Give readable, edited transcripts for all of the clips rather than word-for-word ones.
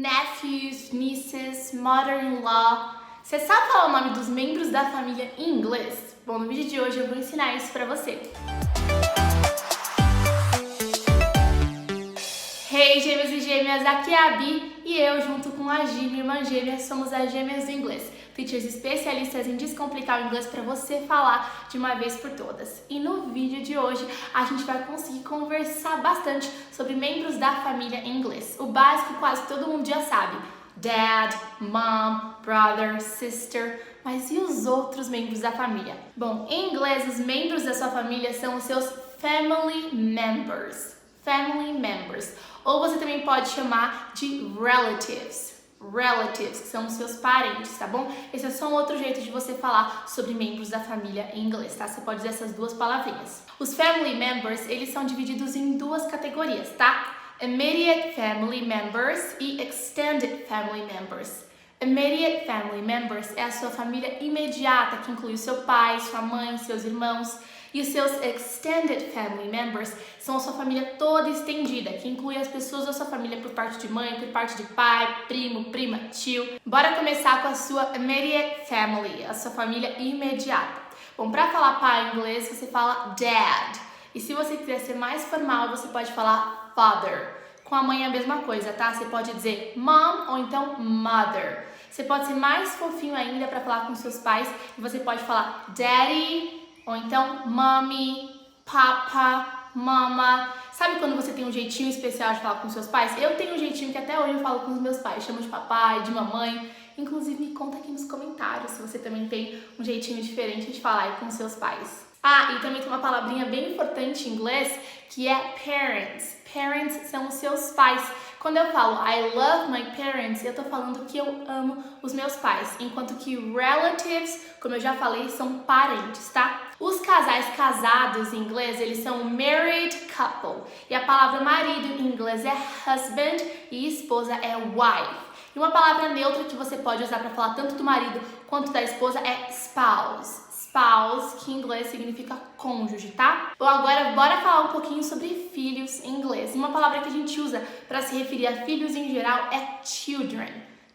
nephews, nieces, mother-in-law. Você sabe falar o nome dos membros da família em inglês? Bom, no vídeo de hoje eu vou ensinar isso pra você. Hey, gêmeos e gêmeas, aqui é a Bi e eu, junto com a Gi, minha irmã gêmea, somos as Gêmeas do Inglês. Teachers especialistas em descomplicar o inglês para você falar de uma vez por todas. E no vídeo de hoje a gente vai conseguir conversar bastante sobre membros da família em inglês. O básico quase todo mundo já sabe. Dad, mom, brother, sister. Mas e os outros membros da família? Bom, em inglês os membros da sua família são os seus family members. Family members. Ou você também pode chamar de relatives. Relatives, que são os seus parentes, tá bom? Esse é só um outro jeito de você falar sobre membros da família em inglês, tá? Você pode dizer essas duas palavrinhas. Os family members, eles são divididos em duas categorias, tá? Immediate family members e extended family members. Immediate family members é a sua família imediata, que inclui o seu pai, sua mãe, seus irmãos. E os seus extended family members são a sua família toda estendida, que inclui as pessoas da sua família por parte de mãe, por parte de pai, primo, prima, tio. Bora começar com a sua immediate family, a sua família imediata. Bom, para falar pai em inglês, você fala dad. E se você quiser ser mais formal, você pode falar father. Com a mãe é a mesma coisa, tá? Você pode dizer mom ou então mother. Você pode ser mais fofinho ainda para falar com seus pais e você pode falar daddy, ou então mommy, papa, mama. Sabe quando você tem um jeitinho especial de falar com seus pais? Eu tenho um jeitinho que até hoje eu falo com os meus pais. Chamo de papai, de mamãe. Inclusive me conta aqui nos comentários se você também tem um jeitinho diferente de falar aí com seus pais. Ah, e também tem uma palavrinha bem importante em inglês que é parents. Parents são os seus pais. Quando eu falo I love my parents, eu tô falando que eu amo os meus pais. Enquanto que relatives, como eu já falei, são parentes, tá? Os casais casados em inglês, eles são married couple. E a palavra marido em inglês é husband e esposa é wife. E uma palavra neutra que você pode usar para falar tanto do marido quanto da esposa é spouse. Spouse, que em inglês significa cônjuge, tá? Bom, agora bora falar um pouquinho sobre filhos em inglês. Uma palavra que a gente usa para se referir a filhos em geral é children.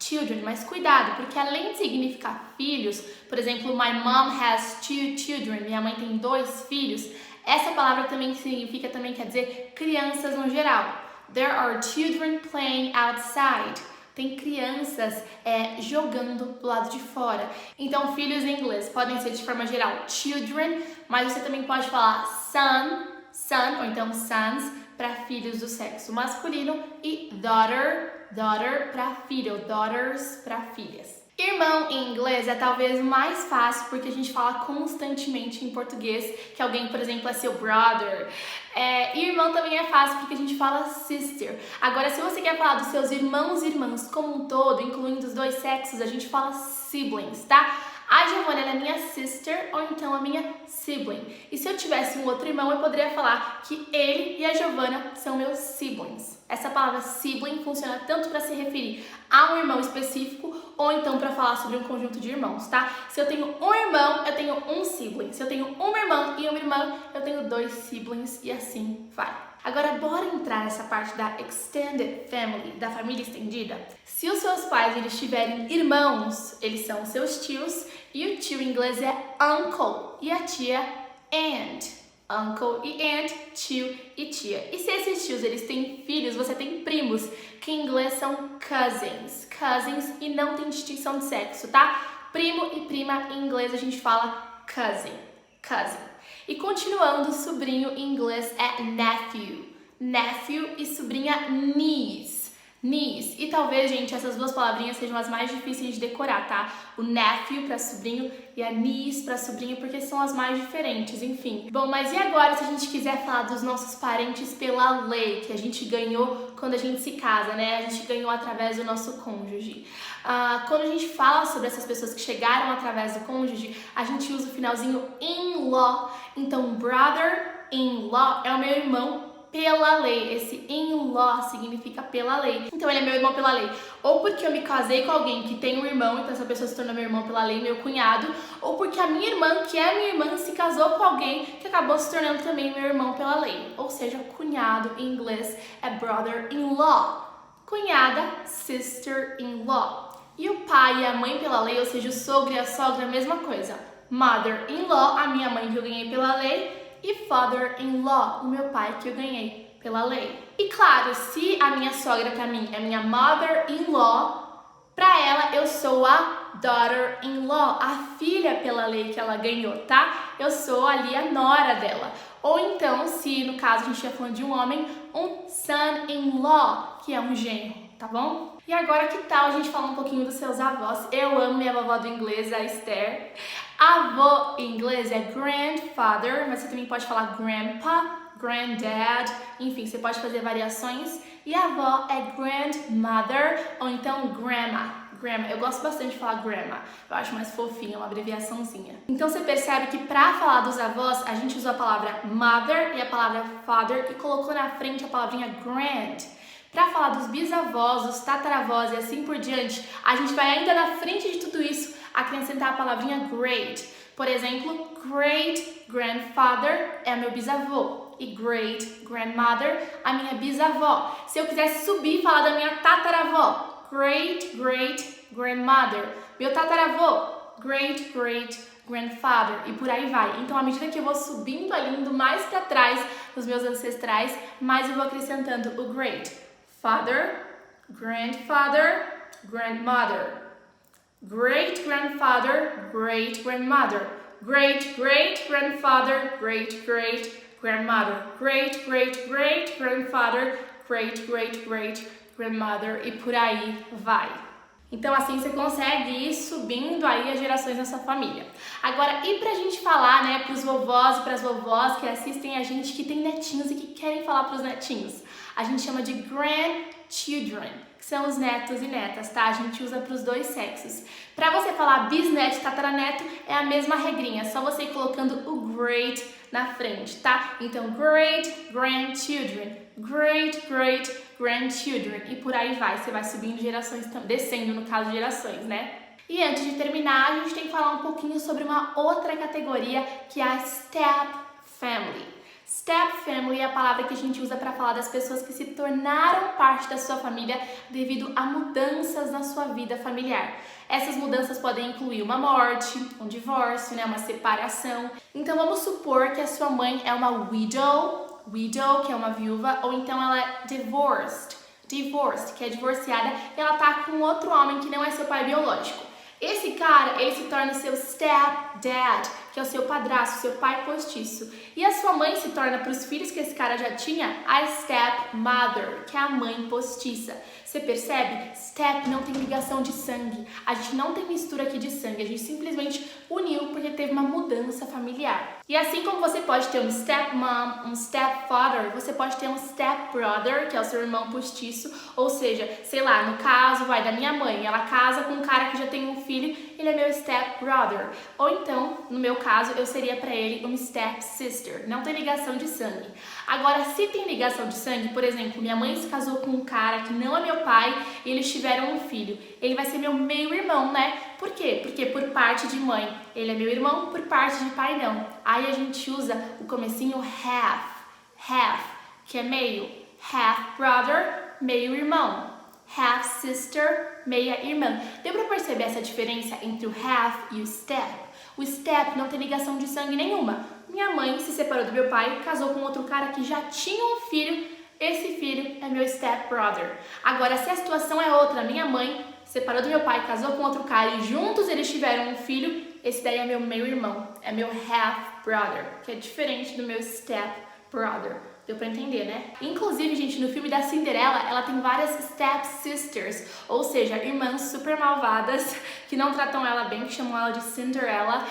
Children, mas cuidado, porque além de significar filhos, por exemplo, my mom has 2 children, minha mãe tem 2 filhos, essa palavra também quer dizer crianças no geral. There are children playing outside. Tem crianças jogando do lado de fora. Então, filhos em inglês podem ser de forma geral children, mas você também pode falar son, ou então sons, para filhos do sexo masculino, e daughter para filho, daughters para filhas. Irmão em inglês é talvez mais fácil porque a gente fala constantemente em português que alguém, por exemplo, é seu brother. E irmão também é fácil porque a gente fala sister. Agora, se você quer falar dos seus irmãos e irmãs como um todo, incluindo os dois sexos, a gente fala siblings, tá? A Giovana é minha sister ou então a minha sibling. E se eu tivesse um outro irmão, eu poderia falar que ele e a Giovana são meus siblings. Essa palavra sibling funciona tanto para se referir a um irmão específico ou então para falar sobre um conjunto de irmãos, tá? Se eu tenho um irmão, eu tenho um sibling. Se eu tenho um irmão e uma irmã, eu tenho 2 siblings e assim vai. Agora, bora entrar nessa parte da extended family, da família estendida. Se os seus pais eles tiverem irmãos, eles são seus tios, e o tio em inglês é uncle, e a tia aunt. Uncle e aunt, tio e tia. E se esses tios eles têm filhos, você tem primos, que em inglês são cousins. Cousins e não tem distinção de sexo, tá? Primo e prima em inglês a gente fala cousin. Cousin. E continuando, sobrinho em inglês é nephew. Nephew e sobrinha niece. Niece. E talvez, gente, essas duas palavrinhas sejam as mais difíceis de decorar, tá? O nephew para sobrinho e a niece para sobrinho, porque são as mais diferentes, enfim. Bom, mas e agora se a gente quiser falar dos nossos parentes pela lei, que a gente ganhou quando a gente se casa, né? A gente ganhou através do nosso cônjuge. Quando a gente fala sobre essas pessoas que chegaram através do cônjuge, a gente usa o finalzinho in-law. Então, brother-in-law é o meu irmão pela lei. Esse in-law significa pela lei. Então ele é meu irmão pela lei. Ou porque eu me casei com alguém que tem um irmão, então essa pessoa se tornou meu irmão pela lei, meu cunhado. Ou porque a minha irmã, que é minha irmã, se casou com alguém que acabou se tornando também meu irmão pela lei. Ou seja, cunhado em inglês é brother-in-law. Cunhada, sister-in-law. E o pai e a mãe pela lei, ou seja, o sogro e a sogra, a mesma coisa. Mother-in-law, a minha mãe que eu ganhei pela lei, e father-in-law, o meu pai que eu ganhei pela lei. E claro, se a minha sogra para mim é minha mother-in-law, para ela eu sou a daughter-in-law, a filha pela lei que ela ganhou, tá? Eu sou ali a nora dela. Ou então, se no caso a gente estiver falando de um homem, um son-in-law, que é um genro, tá bom? E agora que tal a gente falar um pouquinho dos seus avós? Eu amo minha vovó do inglês, a Esther. A avó em inglês é grandfather, mas você também pode falar grandpa, granddad, enfim, você pode fazer variações. E a avó é grandmother ou então grandma. Grandma, eu gosto bastante de falar grandma, eu acho mais fofinha, uma abreviaçãozinha. Então você percebe que para falar dos avós, a gente usou a palavra mother e a palavra father e colocou na frente a palavrinha grand. Para falar dos bisavós, dos tataravós e assim por diante, a gente vai ainda na frente de tudo isso acrescentar a palavrinha great. Por exemplo, great grandfather é meu bisavô e great grandmother a minha bisavó. Se eu quisesse subir e falar da minha tataravó, great great grandmother, meu tataravô, great great grandfather e por aí vai. Então, à medida que eu vou subindo ali, indo mais para trás dos meus ancestrais, mais eu vou acrescentando o great. Father, grandfather, grandmother, great grandfather, great grandmother, great great grandfather, great great grandmother, great great great grandfather, great great great grandmother e por aí vai. Então assim você consegue ir subindo aí as gerações da sua família. Agora, e pra gente falar, né, pros vovós e pras vovós que assistem a gente, que tem netinhos e que querem falar pros netinhos, a gente chama de grandchildren, que são os netos e netas, tá? A gente usa pros dois sexos. Pra você falar bisneto e tataraneto, é a mesma regrinha, só você ir colocando o great na frente, tá? Então, great grandchildren, great great grandchildren e por aí vai, você vai subindo gerações, descendo no caso gerações, né? E antes de terminar, a gente tem que falar um pouquinho sobre uma outra categoria que é a step family. Step family é a palavra que a gente usa para falar das pessoas que se tornaram parte da sua família devido a mudanças na sua vida familiar. Essas mudanças podem incluir uma morte, um divórcio, né, uma separação. Então vamos supor que a sua mãe é uma widow, que é uma viúva, ou então ela é divorced, que é divorciada, e ela tá com outro homem que não é seu pai biológico. Esse cara, ele se torna seu stepdad, que é o seu padrasto, seu pai postiço. E a sua mãe se torna, para os filhos que esse cara já tinha, a stepmother, que é a mãe postiça. Você percebe? Step não tem ligação de sangue. A gente não tem mistura aqui de sangue. A gente simplesmente uniu porque teve uma mudança familiar. E assim como você pode ter um stepmom, um stepfather, você pode ter um stepbrother, que é o seu irmão postiço. Ou seja, sei lá, no caso da minha mãe, ela casa com um cara que já tem um filho, ele é meu stepbrother. Ou então, no meu caso, eu seria para ele um stepsister. Não tem ligação de sangue. Agora, se tem ligação de sangue, por exemplo, minha mãe se casou com um cara que não é meu pai e eles tiveram um filho. Ele vai ser meu meio-irmão, né? Por quê? Porque por parte de mãe ele é meu irmão, por parte de pai não. Aí a gente usa o comecinho half, que é meio. Half brother, meio-irmão. Half sister, meia-irmã. Deu pra perceber essa diferença entre o half e o step? O step não tem ligação de sangue nenhuma. Minha mãe se separou do meu pai, casou com outro cara que já tinha um filho. Esse filho é meu stepbrother. Agora, se a situação é outra, minha mãe separou do meu pai, casou com outro cara e juntos eles tiveram um filho, esse daí é meu meio-irmão, é meu half-brother, que é diferente do meu stepbrother. Deu pra entender, né? Inclusive, gente, no filme da Cinderela, ela tem várias stepsisters, ou seja, irmãs super malvadas que não tratam ela bem, que chamam ela de Cinderella,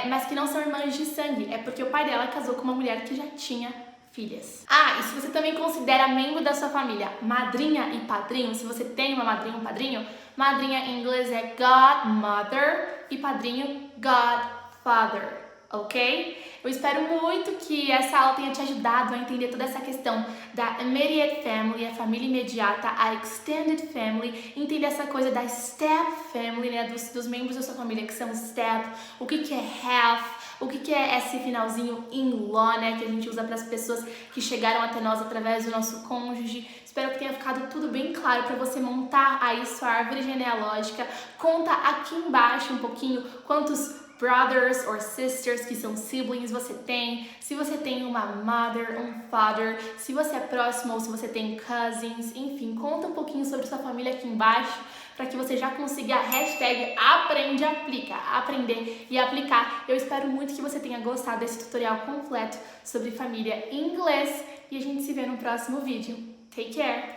mas que não são irmãs de sangue. É porque o pai dela casou com uma mulher que já tinha filhas. Ah, e se você também considera membro da sua família madrinha e padrinho, se você tem uma madrinha ou um padrinho, madrinha em inglês é godmother e padrinho godfather. Ok? Eu espero muito que essa aula tenha te ajudado a entender toda essa questão da immediate family, a família imediata, a extended family, entender essa coisa da step family, né, dos membros da sua família que são step, o que é half, o que é esse finalzinho in-law, né, que a gente usa para as pessoas que chegaram até nós através do nosso cônjuge. Espero que tenha ficado tudo bem claro para você montar aí sua árvore genealógica. Conta aqui embaixo um pouquinho quantos brothers or sisters, que são siblings, você tem, se você tem uma mother, um father, se você é próximo ou se você tem cousins, enfim, conta um pouquinho sobre sua família aqui embaixo para que você já consiga a hashtag aprende, aplica, aprender e aplicar. Eu espero muito que você tenha gostado desse tutorial completo sobre família em inglês e a gente se vê no próximo vídeo. Take care!